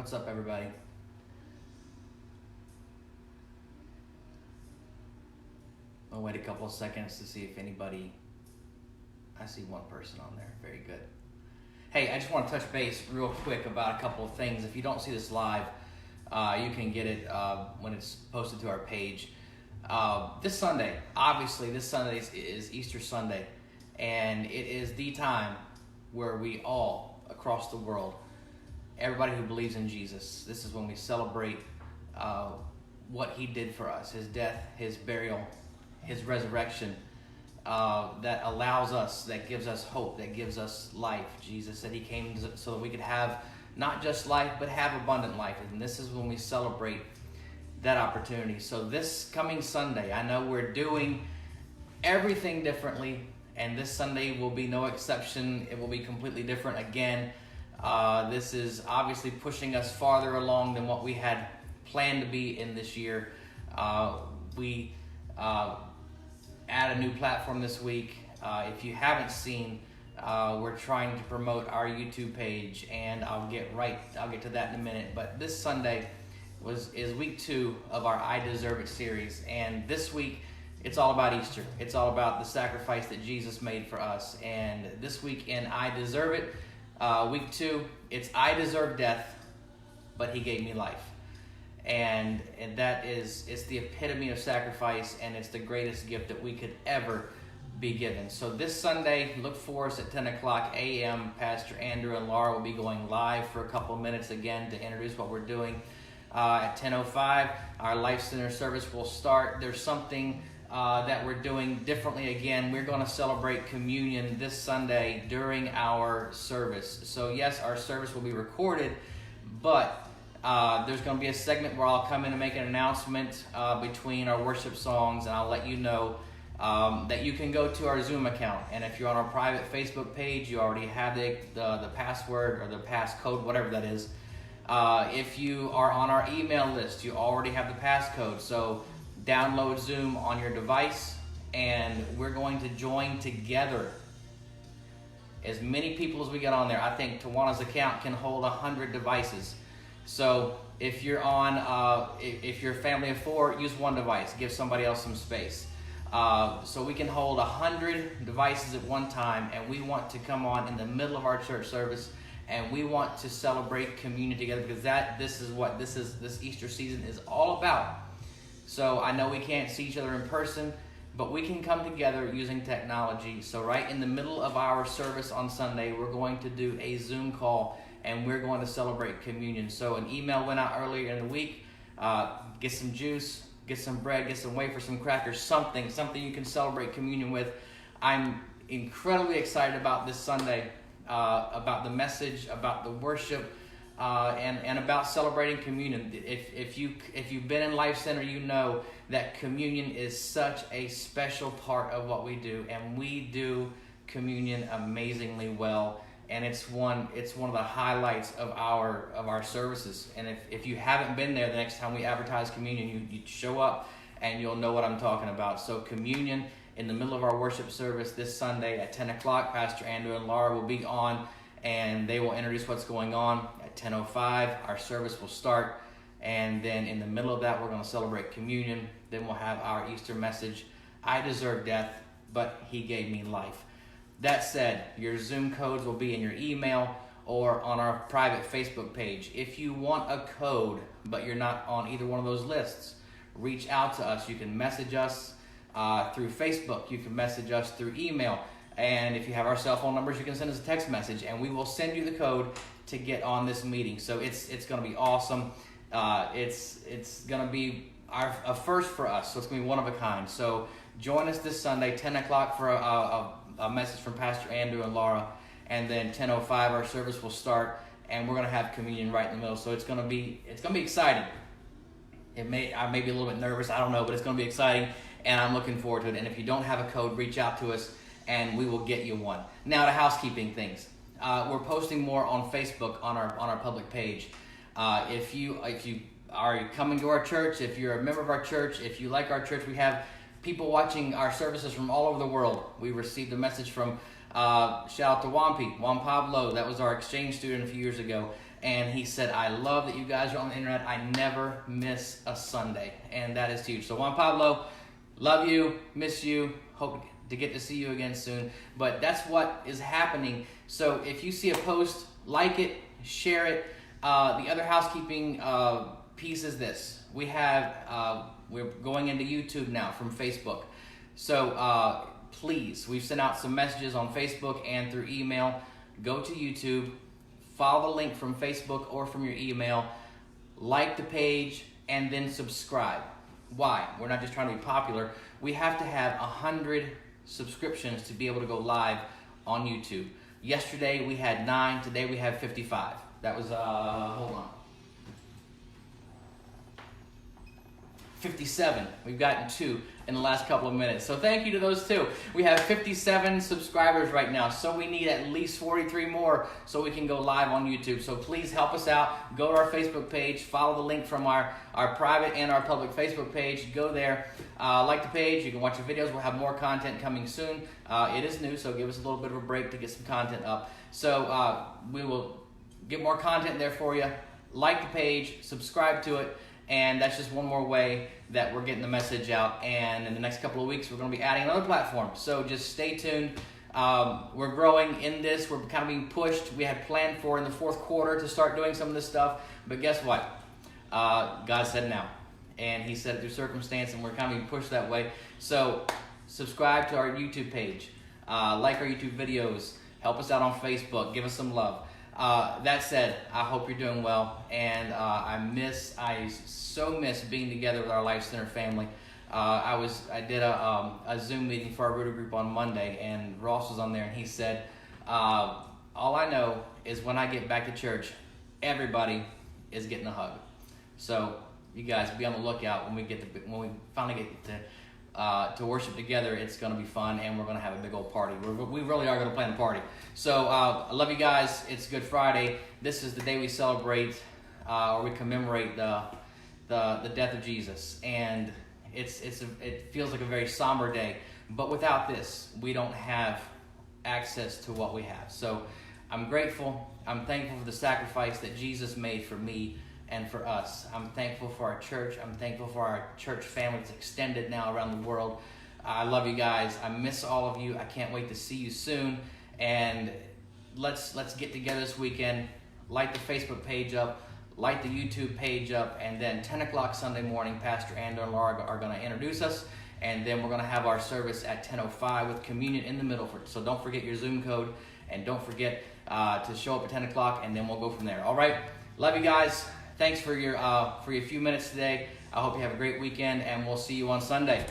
What's up, everybody? I'll wait a couple of seconds to see if anybody... I see one person on there. Very good. Hey, I just want to touch base real quick about a couple of things. If you don't see this live, you can get it when it's posted to our page. This Sunday, obviously, this Sunday is Easter Sunday, and it is the time where we all, across the world, everybody who believes in Jesus, this is when we celebrate what he did for us, his death, his burial, his resurrection, that allows us, that gives us hope, that gives us life. Jesus said he came so that we could have not just life, but have abundant life. And this is when we celebrate that opportunity. So this coming Sunday, I know we're doing everything differently, and this Sunday will be no exception. It will be completely different again. This is obviously pushing us farther along than what we had planned to be in this year. We add a new platform this week. If you haven't seen, we're trying to promote our YouTube page, and I'll get to that in a minute. But this Sunday is week 2 of our I Deserve It series, and this week it's all about Easter. It's all about the sacrifice that Jesus made for us. And this week in I Deserve It, week 2, it's I deserve death, but he gave me life. And that is, it's the epitome of sacrifice, and it's the greatest gift that we could ever be given. So this Sunday, look for us at 10 o'clock a.m. Pastor Andrew and Laura will be going live for a couple of minutes again to introduce what we're doing. At 10:05, our Life Center service will start. There's something that we're doing differently again. We're going to celebrate communion this Sunday during our service. So yes, our service will be recorded, but there's going to be a segment where I'll come in and make an announcement between our worship songs, and I'll let you know that you can go to our Zoom account. And if you're on our private Facebook page, you already have the password or the passcode, whatever that is. If you are on our email list, you already have the passcode. So download Zoom on your device, and we're going to join together. As many people as we get on there, I think Tawana's account can hold 100 devices. So if you're on, if you're a family of 4, use one device. Give somebody else some space. So we can hold 100 devices at one time, and we want to come on in the middle of our church service, and we want to celebrate communion together, because this is what this Easter season is all about. So I know we can't see each other in person, but we can come together using technology. So right in the middle of our service on Sunday, we're going to do a Zoom call, and we're going to celebrate communion. So an email went out earlier in the week. Get some juice, get some bread, get some wafers, some crackers, something you can celebrate communion with. I'm incredibly excited about this Sunday, about the message, about the worship, and about celebrating communion. If you've been in Life Center, you know that communion is such a special part of what we do, and we do communion amazingly well. And it's one of the highlights of our services. And if you haven't been there, the next time we advertise communion, you show up and you'll know what I'm talking about. So communion in the middle of our worship service this Sunday at 10 o'clock, Pastor Andrew and Laura will be on, and they will introduce what's going on. At 10:05, our service will start, and then in the middle of that, we're going to celebrate communion. Then we'll have our Easter message, I deserve death, but he gave me life. That said, your Zoom codes will be in your email or on our private Facebook page. If you want a code, but you're not on either one of those lists, reach out to us. You can message us through Facebook. You can message us through email. And if you have our cell phone numbers, you can send us a text message, and we will send you the code to get on this meeting. So it's going to be awesome. It's going to be a first for us, so it's going to be one of a kind. So join us this Sunday, 10 o'clock for a message from Pastor Andrew and Laura, and then 10:05 our service will start, and we're going to have communion right in the middle. So it's going to be exciting. I may be a little bit nervous, I don't know, but it's going to be exciting, and I'm looking forward to it. And if you don't have a code, reach out to us, and we will get you one. Now to housekeeping things. We're posting more on Facebook on our public page. If you are coming to our church, if you're a member of our church, if you like our church, we have people watching our services from all over the world. We received a message from, shout out to Juan Pablo, that was our exchange student a few years ago, And he said, I love that you guys are on the internet. I never miss a Sunday. And that is huge. So Juan Pablo, love you, miss you, hope to get to see you again soon. But that's what is happening. So if you see a post, like it, share it. The other housekeeping piece is this. We're going into YouTube now from Facebook. So please, we've sent out some messages on Facebook and through email. Go to YouTube, follow the link from Facebook or from your email, like the page, and then subscribe. Why? We're not just trying to be popular. We have to have 100 subscriptions to be able to go live on YouTube. Yesterday we had 9, today we have 55. That was, hold on. 57. We've gotten 2 in the last couple of minutes. So thank you to those 2. We have 57 subscribers right now. So we need at least 43 more so we can go live on YouTube. So please help us out. Go to our Facebook page. Follow the link from our private and our public Facebook page. Go there. Like the page. You can watch the videos. We'll have more content coming soon. It is new, so give us a little bit of a break to get some content up. So we will get more content there for you. Like the page. Subscribe to it. And that's just one more way that we're getting the message out. And in the next couple of weeks, we're going to be adding another platform. So just stay tuned. We're growing in this. We're kind of being pushed. We had planned for in the 4th quarter to start doing some of this stuff. But guess what? God said now. And he said it through circumstance, and we're kind of being pushed that way. So subscribe to our YouTube page. Like our YouTube videos. Help us out on Facebook. Give us some love. That said, I hope you're doing well, and I so miss being together with our Life Center family. I did a Zoom meeting for our Rooter group on Monday, and Ross was on there, and he said, all I know is when I get back to church, everybody is getting a hug. So you guys be on the lookout when we finally get to worship together. It's going to be fun, and we're going to have a big old party. We really are going to plan a party. So I love you guys. It's Good Friday. This is the day we celebrate or we commemorate the death of Jesus, and it feels like a very somber day. But without this, we don't have access to what we have. So I'm grateful. I'm thankful for the sacrifice that Jesus made for me and for us. I'm thankful for our church. I'm thankful for our church family that's extended now around the world. I love you guys. I miss all of you. I can't wait to see you soon. And let's get together this weekend. Light the Facebook page up. Light the YouTube page up. And then 10 o'clock Sunday morning, Pastor Andrew and Laura are going to introduce us. And then we're going to have our service at 10:05 with communion in the middle. So don't forget your Zoom code. And don't forget to show up at 10 o'clock. And then we'll go from there. All right? Love you guys. Thanks for your few minutes today. I hope you have a great weekend, and we'll see you on Sunday.